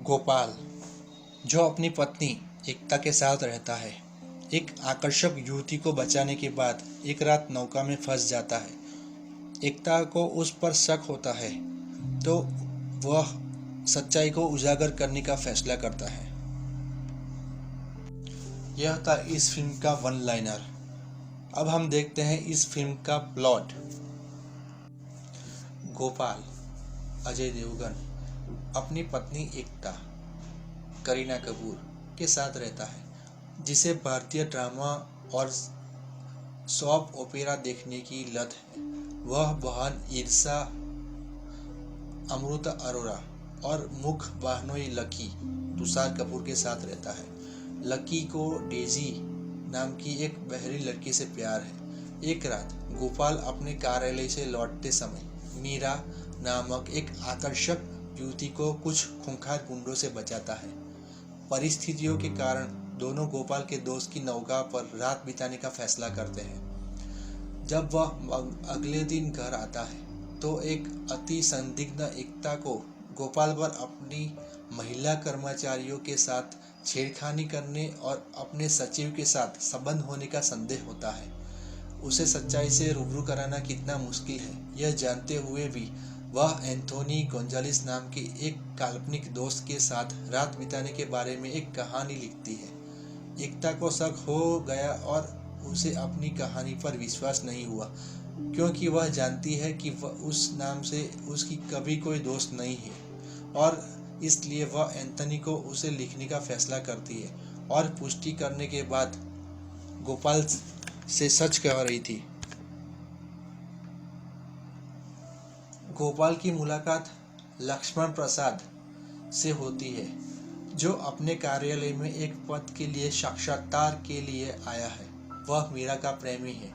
गोपाल, जो अपनी पत्नी एकता के साथ रहता है, एक आकर्षक युवती को बचाने के बाद एक रात नौका में फंस जाता है। एकता को उस पर शक होता है, तो वह सच्चाई को उजागर करने का फैसला करता है। यह था इस फिल्म का वन लाइनर। अब हम देखते हैं इस फिल्म का प्लॉट। गोपाल, अजय देवगन, अपनी पत्नी एकता, करीना कपूर के साथ रहता है, जिसे भारतीय ड्रामा और सॉप ओपेरा देखने की लत है। वह बहन ईर्षा, अमृता अरोरा और मुख्य बहनोई लकी तुषार कपूर के साथ रहता है। लकी को डेजी नाम की एक बहरी लड़की से प्यार है। एक रात गोपाल अपने कार्यालय से लौटते समय मीरा नामक एक आकर्षक युवती को कुछ खूंखार गुंडों से बचाता है। परिस्थितियों के कारण दोनों गोपाल के दोस्त की नौका पर रात बिताने का फैसला करते हैं। जब वह अगले दिन घर आता है तो एक अति संदिग्ध एकता को गोपाल पर अपनी महिला कर्मचारियों के साथ छेड़खानी करने और अपने सचिव के साथ संबंध होने का संदेह होता है। उसे सच्चाई से रूबरू कराना कितना मुश्किल है, यह जानते हुए भी वह एंथोनी गोंजालेस नाम के एक काल्पनिक दोस्त के साथ रात बिताने के बारे में एक कहानी लिखती है। एकता को शक हो गया और उसे अपनी कहानी पर विश्वास नहीं हुआ, क्योंकि वह जानती है कि वह उस नाम से उसकी कभी कोई दोस्त नहीं है, और इसलिए वह एंथोनी को उसे लिखने का फैसला करती है और पुष्टि करने के बाद गोपाल से सच कह रही थी। गोपाल की मुलाकात लक्ष्मण प्रसाद से होती है, जो अपने कार्यालय में एक पद के लिए साक्षात्कार के लिए आया है। वह मीरा का प्रेमी है,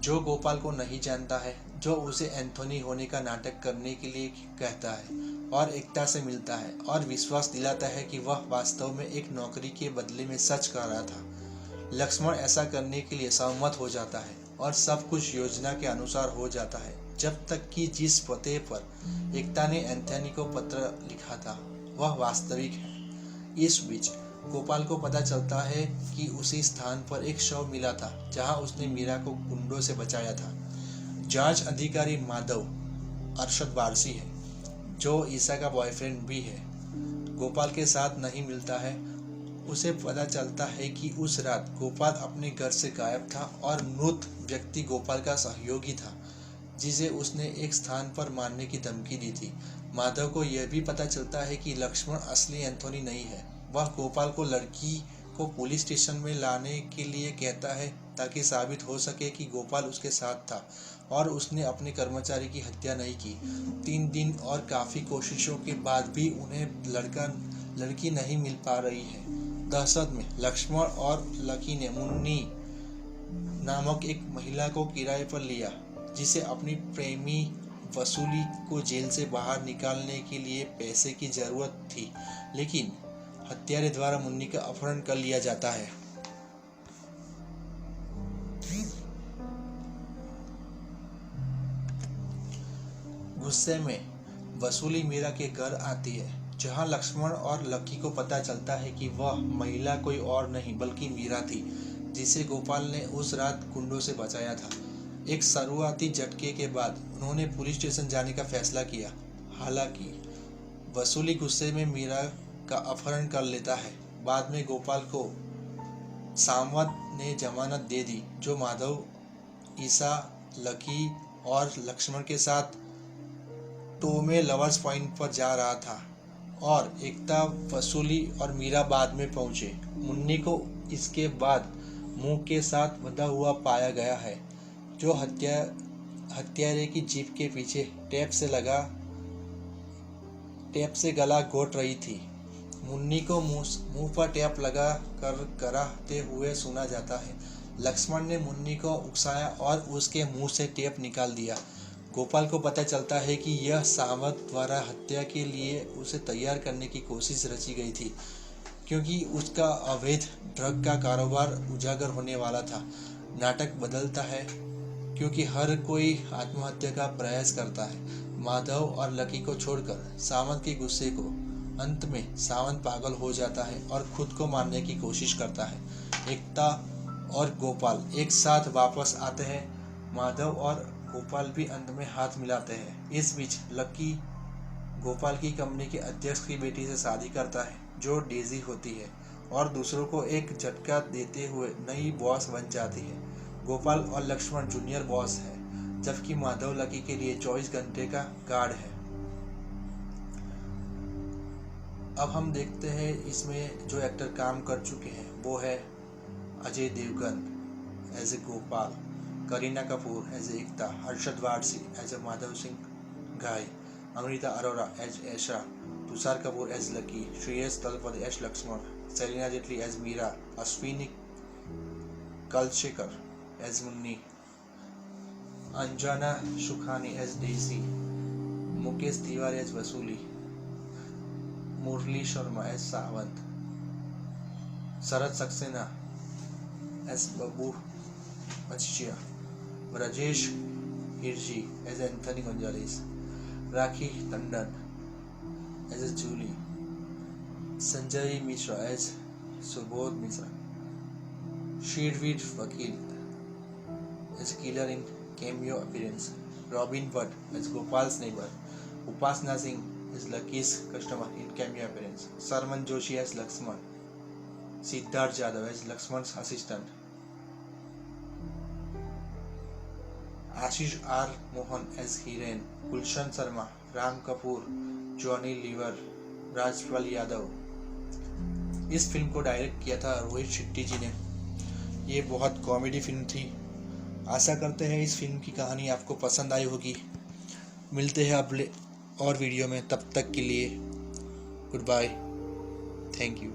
जो गोपाल को नहीं जानता है, जो उसे एंथोनी होने का नाटक करने के लिए कहता है और एकता से मिलता है और विश्वास दिलाता है कि वह वास्तव में एक नौकरी के बदले में सच कह रहा था। लक्ष्मण ऐसा करने के लिए सहमत हो जाता है और सब कुछ योजना के अनुसार हो जाता है, जब तक कि जिस पते पर एकता ने एंथोनी को पत्र लिखा था वह वास्तविक है। इस बीच गोपाल को पता चलता है कि उसी स्थान पर एक शव मिला था जहां उसने मीरा को गुंडों से बचाया था। जांच अधिकारी माधव अरशद वारसी है, जो ईसा का बॉयफ्रेंड भी है, गोपाल के साथ नहीं मिलता है। उसे पता चलता है कि उस रात गोपाल अपने घर से गायब था और मृत व्यक्ति गोपाल का सहयोगी था, जिसे उसने एक स्थान पर मारने की धमकी दी थी। माधव को यह भी पता चलता है कि लक्ष्मण असली एंथोनी नहीं है। वह गोपाल को लड़की को पुलिस स्टेशन में लाने के लिए कहता है ताकि साबित हो सके कि गोपाल उसके साथ था और उसने अपने कर्मचारी की हत्या नहीं की। 3 दिन और काफ़ी कोशिशों के बाद भी उन्हें लड़की नहीं मिल पा रही है। दहशत में लक्ष्मण और लकी ने मुन्नी नामक एक महिला को किराए पर लिया, जिसे अपनी प्रेमी वसूली को जेल से बाहर निकालने के लिए पैसे की जरूरत थी, लेकिन हत्यारे द्वारा मुन्नी का अपहरण कर लिया जाता है। गुस्से में वसूली मीरा के घर आती है, जहां लक्ष्मण और लकी को पता चलता है कि वह महिला कोई और नहीं बल्कि मीरा थी, जिसे गोपाल ने उस रात गुंडों से बचाया था। एक शुरुआती झटके के बाद उन्होंने पुलिस स्टेशन जाने का फैसला किया। हालांकि वसूली गुस्से में मीरा का अपहरण कर लेता है। बाद में गोपाल को सामंत ने जमानत दे दी, जो माधव, ईसा, लकी और लक्ष्मण के साथ टोमे लवर्स पॉइंट पर जा रहा था, और एकता, वसूली और मीरा बाद में पहुंचे। मुन्नी को इसके बाद मुंह के साथ बंधा हुआ पाया गया है, जो हत्यारे की जीप के पीछे टेप से गला घोट रही थी। मुन्नी को मुंह पर टेप लगा कर कराहते हुए सुना जाता है। लक्ष्मण ने मुन्नी को उकसाया और उसके मुंह से टेप निकाल दिया। गोपाल को पता चलता है कि यह सावंत द्वारा हत्या के लिए उसे तैयार करने की कोशिश रची गई थी, क्योंकि उसका अवैध ड्रग का कारोबार उजागर होने वाला था। नाटक बदलता है क्योंकि हर कोई आत्महत्या का प्रयास करता है। माधव और लकी को छोड़कर सावंत के गुस्से को अंत में सावंत पागल हो जाता है और खुद को मारने की कोशिश करता है। एकता और गोपाल एक साथ वापस आते हैं। माधव और गोपाल भी अंत में हाथ मिलाते हैं। इस बीच लकी गोपाल की कंपनी के अध्यक्ष की बेटी से शादी करता है जो डेजी होती है और दूसरों को एक झटका देते हुए नई बॉस बन जाती है। गोपाल और लक्ष्मण जूनियर बॉस है जबकि माधव लकी के लिए 24 घंटे का गार्ड है। अब हम देखते हैं इसमें जो एक्टर काम कर चुके हैं वो है Ajay Devgan as a Gopal, Kareena Kapoor as a Ekta, Harshad Warsi as a Madhav Singh Ghai, Amrita Arora as Aisha, Tusshar Kapoor as Lucky, Shreyas Talpade as Laxman, Celina Jaitly as Meera, Ashwini Kalsekar as Munni, Anjana Sukhani as Daisy, Mukesh Tiwari as Vasooli, Murli Sharma as Sawant, Sharad Saxena as Babbu Machiya, Rajesh Hirji as Anthony Gonsalves, Rakhi Tandon as a Julie, Sanjay Mishra as Subodh Mishra, शीरवीर वकील as killer in cameo appearance, Robin Butt as Gopal's neighbor, Upasna Singh is Lucky's customer in cameo appearance, Sarman Joshi as Lakshman, Siddharth Jadhav as Lakshman's assistant, Ashish R. Mohan as Hiren, Gulshan Sharma, Ram Kapoor, Johnny Lever, Rajpal Yadav. इस film को direct किया था रोहित शेट्टी जी ने। ये बहुत comedy film थी। आशा करते हैं इस फिल्म की कहानी आपको पसंद आई होगी। मिलते हैं अगले और वीडियो में, तब तक के लिए गुड बाय, थैंक यू।